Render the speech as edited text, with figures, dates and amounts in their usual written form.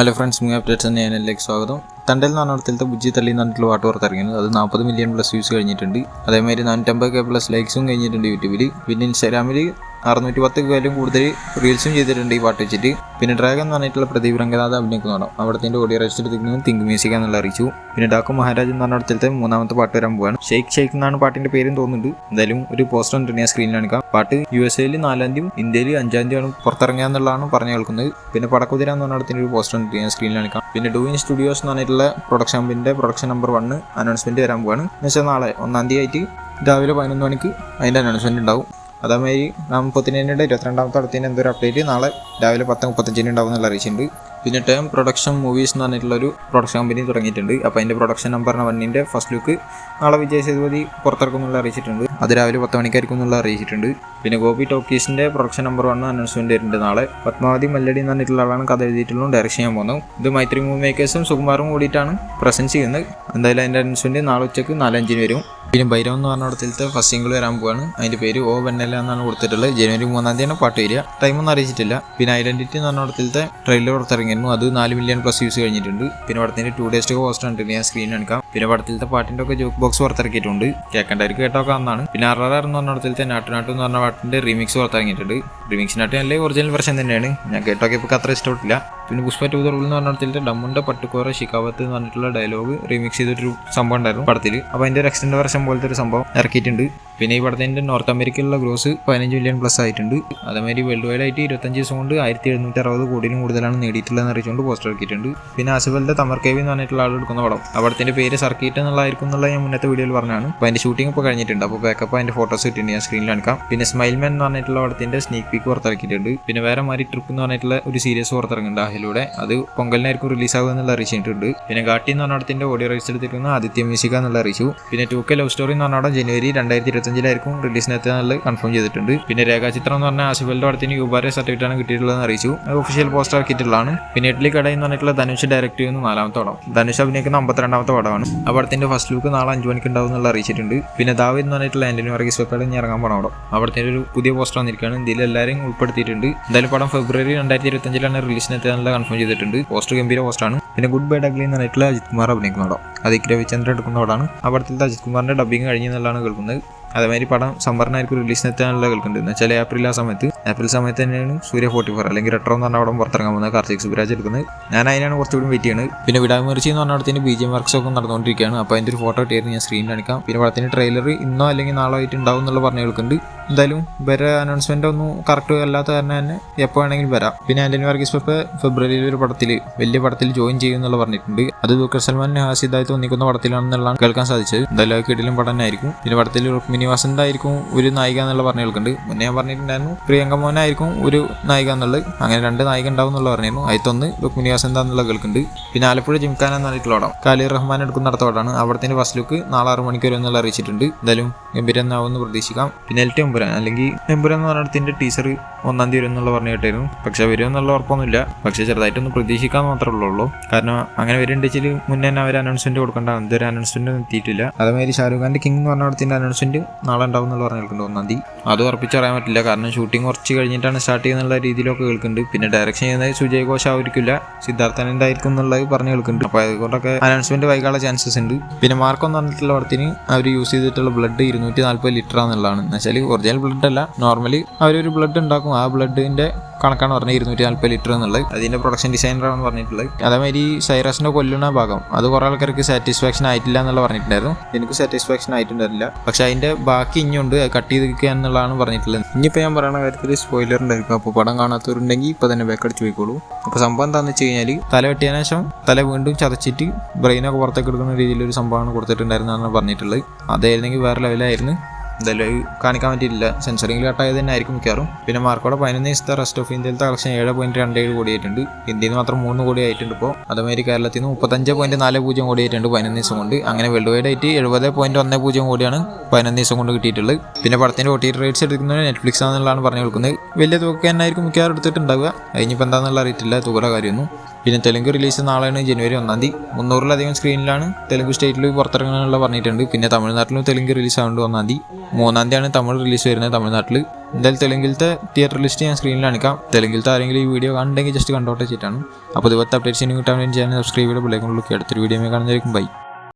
Hello friends, movie updates എന്ന ചാനലിലേക്ക് സ്വാഗതം. തണ്ടൽ എന്ന് പറഞ്ഞിടത്തിലത്തെ ബുജ്ജി തള്ളി എന്ന് പറഞ്ഞിട്ടുള്ള പാട്ട് പുറത്തിറങ്ങിയത് അത് 40 മില്യൺ പ്ലസ് വ്യൂസ് കഴിഞ്ഞിട്ടുണ്ട്. അതേമാതിരി 450K പ്ലസ് ലൈക്സും കഴിഞ്ഞിട്ടുണ്ട് യൂട്യൂബിൽ. പിന്നെ ഇൻസ്റ്റാഗ്രാമിൽ 610K കൂടുതൽ റീൽസും ചെയ്തിട്ടുണ്ട് ഈ പാട്ട് വെച്ചിട്ട്. പിന്നെ ഡ്രാഗൺ എന്ന് പറഞ്ഞിട്ടുള്ള പ്രദീപ് രംഗനാഥ് അഭിനയിക്കുന്നതാണ്. അവിടത്തെ ഓഡിയോ റെജിസ്റ്റർ എടുത്തിരിക്കുന്നത് തിങ്ക് മ്യൂസിക് എന്നുള്ള അറിയിച്ചു. പിന്നെ ഡാക്കു മഹാരാജ് എന്ന് പറഞ്ഞിടത്തിലത്തെ മൂന്നാമത്തെ പാട്ട് വരാൻ പോവാണ്. ഷെയ്ഖ് എന്നാണ് പാട്ടിന്റെ പേരും തോന്നുന്നുണ്ട്. എന്തായാലും ഒരു പോസ്റ്റർ ഉണ്ട്, ഞാൻ സ്ക്രീനിൽ കാണിക്കാം. പാട്ട് USA 4-ാം തീയതിയും ഇന്ത്യയിൽ 5-ാം തീയതിയാണ് പുറത്തിറങ്ങിയെന്നുള്ളതാണ് പറഞ്ഞു കേൾക്കുന്നത്. പിന്നെ പടക്കുതിര എന്ന് പറഞ്ഞിടത്തിന്റെ ഒരു പോസ്റ്റർ ഉണ്ട്, ഞാൻ സ്ക്രീനിൽ കാണിക്കാം. പിന്നെ ഡൂയിൻ സ്റ്റുഡിയോസ് എന്ന് പറഞ്ഞിട്ടുള്ള പ്രൊഡക്ഷൻ കമ്പനിന്റെ പ്രൊഡക്ഷൻ നമ്പർ 1 അനൗൺസ്മെന്റ് വരാൻ പോവാണ്. എന്ന് വെച്ചാൽ നാളെ 1-ാം തീയതി ആയിട്ട് രാവിലെ 11 മണിക്ക് അതിന്റെ അനൗൺസ്മെന്റ് ഉണ്ടാവും. അതേമാതിരി നാമപ്പത്തിനേൻ്റെ 22-ാമത്തെ അടുത്തതിന് എന്തൊരു അപ്ഡേറ്റ് നാളെ രാവിലെ 10:35 ഉണ്ടാവും എന്നുള്ള അറിയിച്ചിട്ടുണ്ട്. പിന്നെ ടേം പ്രൊഡക്ഷൻ മൂവീസ് എന്ന് പറഞ്ഞിട്ടുള്ളൊരു പ്രൊഡക്ഷൻ കമ്പനി തുടങ്ങിയിട്ടുണ്ട്. അപ്പോൾ അതിൻ്റെ പ്രൊഡക്ഷൻ നമ്പർ 1-ന്റെ ഫസ്റ്റ് ലുക്ക് നാളെ വിജയ് സേതുപതി പുറത്തിറക്കുന്നുള്ള അറിയിച്ചിട്ടുണ്ട്. അത് രാവിലെ 10 മണിക്കായിരിക്കും എന്നുള്ള അറിയിച്ചിട്ടുണ്ട്. പിന്നെ ഗോപി ടോക്കീസിൻ്റെ പ്രൊഡക്ഷൻ നമ്പർ 1 അനൗൺസ്മെന്റ് വരുന്നുണ്ട് നാളെ. പത്മാവതി മല്ലടി എന്ന് പറഞ്ഞിട്ടുള്ള ആളാണ് കഥ എഴുതിയിട്ടുള്ളതും ഡയറക്ഷൻ ചെയ്യാൻ പോകുന്നത്. ഇത് മൈത്രി മൂവി മേക്കേഴ്സും സുകുമാറും കൂടിയിട്ടാണ് പ്രസൻസ് ചെയ്യുന്നത്. എന്തായാലും അതിൻ്റെ അനൗൺസ്മെന്റ് നാളെ ഉച്ചയ്ക്ക് 4:05 വരും. പിന്നെ ഭൈരവ് എന്ന് പറഞ്ഞിടത്തിലത്തെ ഫസ്റ്റ് സിംഗിൾ വരാൻ പോവാണ്. അതിൻ്റെ പേര് ഓ വെണ്ണല എന്നാണ് കൊടുത്തിട്ടുള്ളത്. ജനുവരി 3-ാം തീയതിയാണ് പാട്ട് വരിക. ടൈമൊന്നും അറിയിച്ചിട്ടില്ല. പിന്നെ ഐഡന്റിറ്റി എന്ന് പറഞ്ഞിടത്തിലത്തെ ട്രെയിലർ പുറത്തിറങ്ങിയിരുന്നു. അത് 4 മില്യൺ പ്ലസ് വ്യൂസ് കഴിഞ്ഞിട്ടുണ്ട്. പിന്നെ പടത്തിൻ്റെ 2 ഡേയ്സ് പോസ്റ്റർ ഉണ്ട്, ഞാൻ സ്ക്രീൻ കാണിക്കാം. പിന്നെ പടത്തിലത്തെ പാട്ടിൻ്റെ ഒക്കെ ജോക്ക് ബോക്സ് പുറത്തിറക്കിയിട്ടുണ്ട്. കേൾക്കേണ്ടവർക്ക് കേട്ടൊക്കെ അന്നാണ്. പിന്നെ RRR എന്ന് പറഞ്ഞിടത്തിലത്തെ നാട്ടു എന്ന് പറഞ്ഞ പാട്ടിൻ്റെ റീമിക്സ് പുറത്തിറങ്ങിയിട്ടുണ്ട്. റീമിക്സിനായിട്ട് നല്ല ഒറിജിനൽ വെർഷൻ തന്നെയാണ്. ഞാൻ കേട്ടൊക്കെ ഇപ്പോൾ അത്ര ഇഷ്ടപ്പെട്ടില്ല. പിന്നെ പുഷ്പ 2 ദ റൂൾ എന്ന് പറഞ്ഞിടത്തിലത്തെ ഡമ്മുണ്ട പട്ടുക്കോറ ഷിക്കാവത്ത് എന്ന് പറഞ്ഞിട്ടുള്ള ഡയലോഗ് റീമിക്സ് ചെയ്തിട്ടൊരു സംഭവം ഉണ്ടായിരുന്നു പടത്തിൽ. അപ്പോൾ അതിൻ്റെ ഒരു എക്സ്റ്റൻഡ് വെർഷൻ പോലത്തെ ഒരു സംഭവം ഇറക്കിയിട്ടുണ്ട്. പിന്നെ ഈ പടത്തിൻ്റെ നോർത്ത് അമേരിക്കയിലുള്ള ഗ്രോസ് 15 മില്യൺ പ്ലസ് ആയിട്ടുണ്ട്. അതേമാതിരി വേൾഡ് വൈഡ് ആയിട്ട് 25 ദിവസം കൊണ്ട് 1760 കോടിയിലും കൂടുതലാണ് നേടിയിട്ടുള്ളതെന്ന് അറിയിച്ചുകൊണ്ട് പോസ്റ്റർ ഇറക്കിയിട്ടുണ്ട്. പിന്നെ ആസിഫലിന്റെ തമർ കേവി എന്ന് പറഞ്ഞിട്ടുള്ള ആൾ എടുക്കുന്ന പടം. അവിടത്തിന്റെ പേര് സർക്കിറ്റ് എന്നുള്ളതായിരിക്കും എന്നുള്ള ഞാൻ മുന്നത്തെ വീഡിയോയിൽ പറഞ്ഞാണ്. അപ്പോൾ അതിന്റെ ഷൂട്ടിംഗ് ഇപ്പോൾ കഴിഞ്ഞിട്ടുണ്ട്. അപ്പോൾ ബാക്കപ്പ് അതിന്റെ ഫോട്ടോസ് കിട്ടിയിട്ടുണ്ട്, ഞാൻ സ്ക്രീനിൽ കാണിക്കാം. പിന്നെ സ്മൈൽമാൻ എന്ന് പറഞ്ഞിട്ടുള്ള പടത്തിന്റെ സ്നീക്ക് പീക്ക് പുറത്തിറക്കിയിട്ടുണ്ട്. പിന്നെ വേറെ മാറി ട്രിപ്പ് എന്ന് പറഞ്ഞിട്ടുള്ള ഒരു സീരീസ് പുറത്തിറങ്ങുന്നുണ്ട് ആഹിലൂടെ. അത് പൊങ്കലിനായിരിക്കും റിലീസ് ആകുക എന്നുള്ള അറിയിച്ചിട്ടുണ്ട്. പിന്നെ ഗാട്ടി എന്ന് പറഞ്ഞ പടത്തിന്റെ ഓഡിയോ റൈറ്റ്സ് എടുത്തിരിക്കുന്ന ആദിത്യ മ്യൂസിക് എന്നുള്ള അറിയിച്ചു. പിന്നെ 2K ലവ് സ്റ്റോറി എന്ന് പറഞ്ഞ ജനുവരി 2025 റിലീസിനെത്തുക കൺഫേം ചെയ്തിട്ടുണ്ട്. പിന്നെ രേഖാചിത്രം എന്ന് പറഞ്ഞാൽ ആസിഫലിന്റെ പടത്തിന് യുബാരെ സർട്ടിഫിക്കറ്റ് ആണ് കിട്ടിയിട്ടുള്ളതെന്ന് അറിയിച്ചു. അത് ഒഫീഷ്യൽ പോസ്റ്റർ ആക്കിയിട്ടുള്ളതാണ്. പിന്നെ ഇഡ്ലി കട എന്ന് പറഞ്ഞിട്ടുള്ള ധനുഷ് ഡയറക്ട് ചെയ്യുന്ന 4-ാമത്തെ പടം. ധനുഷ് അഭിനയിക്കുന്ന 52-ാമത്തെ പടമാണ്. ആ പടത്തിന്റെ ഫസ്റ്റ് ലുക്ക് നാളെ 5 മണിക്ക് ഉണ്ടാവും എന്നുള്ള അറിയിച്ചിട്ടുണ്ട്. പിന്നെ ദാവീദ് എന്ന് പറഞ്ഞിട്ടുള്ള ആന്റണി വർഗീസ് വെപ്പയുടെ ഇറങ്ങാൻ പോകണം പടം. അവിടുത്തെ ഒരു പുതിയ പോസ്റ്റർ വന്നിരിക്കുകയാണ്. ഇതിൽ എല്ലാവരും ഉൾപ്പെടുത്തിയിട്ടുണ്ട്. എന്തായാലും പടം ഫെബ്രുവരി 2025 റിലീസിനെത്തുക കൺഫേം ചെയ്തിട്ടുണ്ട്. പോസ്റ്റർ ഗംഭീര പോസ്റ്റാണ്. പിന്നെ ഗുഡ് ബൈ ഡഗ്ലി എന്ന് പറഞ്ഞിട്ടുള്ള അജിത് കുമാർ അഭിനയിക്കുന്ന പടം. അതിക്ക് രവിചന്ദ്രൻ എടുക്കുന്ന പടമാണ്. ആ പടത്തിലത്തെ അജിത് കുമാറിന്റെ ഡബ്ബിങ് കഴിഞ്ഞെന്നുള്ളതാണ് കേൾക്കുന്നത്. അതേമാതിരി പടം സമ്മറിനായിരിക്കും റിലീസിനെത്താനുള്ള കേൾക്കുന്നുണ്ട്. എന്ന് വെച്ചാൽ ഏപ്രിൽ സമയത്ത് തന്നെയാണ് സൂര്യ 44 അല്ലെങ്കിൽ റെട്രോ എന്ന് പറഞ്ഞ പടം പുറത്തിറങ്ങാൻ പോകുന്നത്. കാർത്തിക് സുബ്രാജ് എടുക്കുന്നത്. ഞാൻ അതിനാണ് കുറച്ചുകൂടി വെയിറ്റ് ചെയ്യുന്നത്. പിന്നെ വിടാമിർച്ചി എന്ന് പറഞ്ഞ പടത്തിന് BGM വർക്ക്സ് ഒക്കെ നടന്നുകൊണ്ടിരിക്കുകയാണ്. അപ്പോൾ അതിൻ്റെ ഒരു ഫോട്ടോ ഇട്ടായിരുന്നു, ഞാൻ സ്ക്രീനിൽ കാണിക്കാം. പിന്നെ പടത്തിന് ട്രെയിലർ ഇന്നോ അല്ലെങ്കിൽ നാളെ ആയിട്ട് ഉണ്ടാവും എന്നുള്ള പറഞ്ഞു കേൾക്കുന്നുണ്ട്. എന്തായാലും വേറെ അനൗൺസ്മെന്റ് ഒന്നും കറക്റ്റ് അല്ലാത്ത കാരണം തന്നെ എപ്പോൾ വേണമെങ്കിലും വരാം. പിന്നെ ആന്റണി വർഗീസ് വെപ്പ് ഫെബ്രുവരിയിൽ ഒരു വലിയ പടത്തിൽ ജോയിൻ ചെയ്യും എന്നുള്ള പറഞ്ഞിട്ടുണ്ട്. അത് ദുൽഖർ സൽമാൻ ഹാസിദായിട്ട് ഒന്നിക്കുന്ന പടത്തിലാണെന്നുള്ളതാണ് കേൾക്കാൻ സാധിച്ചത്. എന്തായാലും കിടിലൻ പടം തന്നെ ആയിരിക്കും. പിന്നെ പടത്തിൽ രുക്മിണി വസന്ത് ആയിരിക്കും ഒരു നായിക എന്നുള്ള പറഞ്ഞു കേൾക്കുന്നുണ്ട്. മുന്നേ ഞാൻ പറഞ്ഞിട്ടുണ്ടായിരുന്നു പ്രിയങ്ക മോനായിരിക്കും ഒരു നായിക എന്നുള്ളത്. അങ്ങനെ 2 നായിക ഉണ്ടാവും എന്നുള്ള പറഞ്ഞിരുന്നു. അതിലൊന്ന് രുക്മിണി വസന്ത് എന്നുള്ള കേൾക്കുന്നുണ്ട്. പിന്നെ ആലപ്പുഴ ജിംഖാന എന്ന് പറഞ്ഞിട്ടുള്ള പടം ഖാലിർ റഹ്മാൻ എടുക്കുന്ന അടുത്ത പടമാണ്. അവിടത്തെ ഫസ്റ്റ് ലുക്ക് നാളെ 6 മണിക്ക് വരും എന്നുള്ള അറിയിച്ചിട്ടുണ്ട്. എന്തായാലും ഗംഭീരനാവുമെന്ന് പ്രതീക്ഷിക്കാം. പിന്നെ എൽറ്റെമ്പുരാൻ അല്ലെങ്കിൽ എമ്പുരാൻ എന്ന് പറഞ്ഞിടത്തിന്റെ ടീസർ 1-ാം തീയതി വരും എന്നുള്ള പറഞ്ഞു കേട്ടായിരുന്നു. പക്ഷെ വരും എന്നുള്ള ഉറപ്പൊന്നുമില്ല. പക്ഷെ ചെറുതായിട്ടൊന്ന് പ്രതീക്ഷിക്കാൻ മാത്രമേ ഉള്ളൂ. കാരണം അങ്ങനെ വരുന്നുണ്ടെങ്കിൽ മുന്നേ തന്നെ അവർ അനൗൺസ്മെന്റ് കൊടുക്കേണ്ട. ഇതൊരു അനൗൺസ്മെന്റ് എത്തിയിട്ടില്ല. അതേമാതിരി ഷാരൂഖ് ഖാന്റെ കിങ് എന്ന് പറഞ്ഞിടത്തിന്റെ അനൗൺസ്മെന്റ് നാളെ ഉണ്ടാവും എന്നുള്ള പറഞ്ഞു കേൾക്കുന്നുണ്ട് 1-ാം തീയതി. അത് ഉറപ്പിച്ചറിയാൻ പറ്റില്ല. കാരണം ഷൂട്ടിംഗ് കുറച്ച് കഴിഞ്ഞിട്ടാണ് സ്റ്റാർട്ട് ചെയ്യുന്നുള്ള രീതിയിലൊക്കെ കേൾക്കുന്നുണ്ട്. പിന്നെ ഡയറക്ഷൻ ചെയ്യുന്നത് സുജയ് ഘോഷ് ആയിരിക്കില്ല, സിദ്ധാർത്ഥനന്റെ ആയിരിക്കും എന്നുള്ളത് പറഞ്ഞു കേൾക്കുന്നുണ്ട്. അപ്പോൾ അതുകൊണ്ടൊക്കെ അനൗൺസ്മെന്റ് വൈകാനുള്ള ചാൻസസ് ഉണ്ട്. പിന്നെ മാർക്കം എന്ന് പറഞ്ഞിട്ടുള്ള പടത്തിന് അവർ യൂസ് ചെയ്തിട്ടുള്ള ബ്ലഡ് 240 ലിറ്റർ എന്നുള്ളതാണ്. എന്ന് വെച്ചാൽ ഒറിജിനൽ ബ്ലഡ് അല്ല, നോർമലി അവരൊരു ബ്ലഡ് ഉണ്ടാക്കും. ആ ബ്ലഡിന്റെ കണക്കാണ് പറഞ്ഞത് 240 ലിറ്റർ എന്നുള്ളത്. അതിന്റെ പ്രൊഡക്ഷൻ ഡിസൈനറാണ് പറഞ്ഞിട്ടുള്ളത്. അതേമാതിരി സൈറസിന്റെ കൊല്ലുന്ന ഭാഗം അത് കുറെ ആൾക്കാർക്ക് സാറ്റിസ്ഫാക്ഷൻ ആയിട്ടില്ല എന്നുള്ള പറഞ്ഞിട്ടുണ്ടായിരുന്നു. എനിക്ക് സാറ്റിസ്ഫാക്ഷൻ ആയിട്ടുണ്ടായിരുന്നില്ല. പക്ഷെ അതിന്റെ ബാക്കി ഇനിയുണ്ട്, കട്ട് ചെയ്തിരിക്കുക എന്നുള്ളതാണ് പറഞ്ഞിട്ടുള്ളത്. ഇനിയിപ്പോൾ ഞാൻ പറയുന്ന കാര്യത്തിൽ സ്പോയിലർ ഉണ്ടായിരിക്കും. അപ്പോൾ പടം കാണാത്തവരുണ്ടെങ്കിൽ ഇപ്പോൾ തന്നെ ബാക്കടിച്ച് പോയിക്കോളൂ. അപ്പോൾ സംഭവം എന്താണെന്ന് വെച്ച് കഴിഞ്ഞാൽ തല വെട്ടിയതിനു ശേഷം തല വീണ്ടും ചതച്ചിട്ട് ബ്രെയിനൊക്കെ പുറത്തേക്ക് എടുക്കുന്ന രീതിയിലൊരു സംഭവമാണ് കൊടുത്തിട്ടുണ്ടായിരുന്നതാണ് പറഞ്ഞിട്ടുള്ളത്. അതായിരുന്നെങ്കിൽ വേറെ ലെവലായിരുന്നു. എന്തായാലും കാണിക്കാൻ പറ്റിയിട്ടില്ല. സെൻസറിംഗിൽ കട്ടായത് തന്നെ ആയിരിക്കും മിക്കവാറും. പിന്നെ മാർക്കോടെ 11 ദിവസത്തെ റെസ്റ്റ് ഓഫ് ഇന്ത്യയിലത്തെ കളക്ഷൻ 7.27 കോടി ആയിട്ടുണ്ട്. ഇന്ത്യയിൽ നിന്ന് മാത്രം 3 കോടി ആയിട്ടുണ്ട്. ഇപ്പോൾ അതേമാതിരി കേരളത്തിൽ നിന്ന് 35.40 കോടി ആയിട്ടുണ്ട് 11 ദിവസം കൊണ്ട്. അങ്ങനെ വേൾഡ് വൈഡ് ആയിട്ട് 70.10 കോടിയാണ് 11 ദിവസം കൊണ്ട് കിട്ടിയിട്ടുള്ളത്. പിന്നെ പടത്തിന്റെ OTT റൈറ്റ്സ് എടുക്കുന്നത് നെറ്റ്ഫ്ലിക്സ് ആണെന്നുള്ളതാണ് പറഞ്ഞു കൊടുക്കുന്നത്. വലിയ തുക തന്നെയായിരിക്കും മിക്കവാറും എടുത്തിട്ടുണ്ടാവുക. അതിനിപ്പോൾ എന്താണെന്നുള്ള അറിയത്തില്ല തുകയുടെ കാര്യമൊന്നും. പിന്നെ തെലുങ്ക് റിലീസ് നാളെയാണ് ജനുവരി 1-ാം തീയതി. 300-ലധികം സ്ക്രീനിലാണ് തെലുങ്ക് സ്റ്റേറ്റിൽ പുറത്തിറങ്ങാനുള്ള പറഞ്ഞിട്ടുണ്ട്. പിന്നെ തമിഴ്നാട്ടിലും തെലുങ്ക് റിലീസ് ആവുന്നത് 1-ാം തീയതി. 3-ാം തീയതിയാണ് തമിഴ് റിലീസ് വരുന്നത് തമിഴ്നാട്ടിൽ. എന്തായാലും തെലുങ്കിലത്തെ തിയേറ്റർ ലിസ്റ്റ് ഞാൻ സ്ക്രീനിൽ കാണിക്കാം. തെലുങ്കിലത്തെ ആരെങ്കിലും ഈ വീഡിയോ കാണുന്നുണ്ടെങ്കിൽ ജസ്റ്റ് കണ്ടോട്ടെ ചെയ്തിട്ടാണ്. അപ്പോൾ ഇതുപോലത്തെ അപ്ഡേറ്റ്സിന് കിട്ടാൻ വേണ്ടി ചാനൽ സബ്സ്ക്രൈബ് ചെയ്ത് ബെല്ലൈക്കൺ ക്ലിക്ക് അടുത്തൊരു വീഡിയോ കാണുന്നതായിരിക്കും. ബൈ.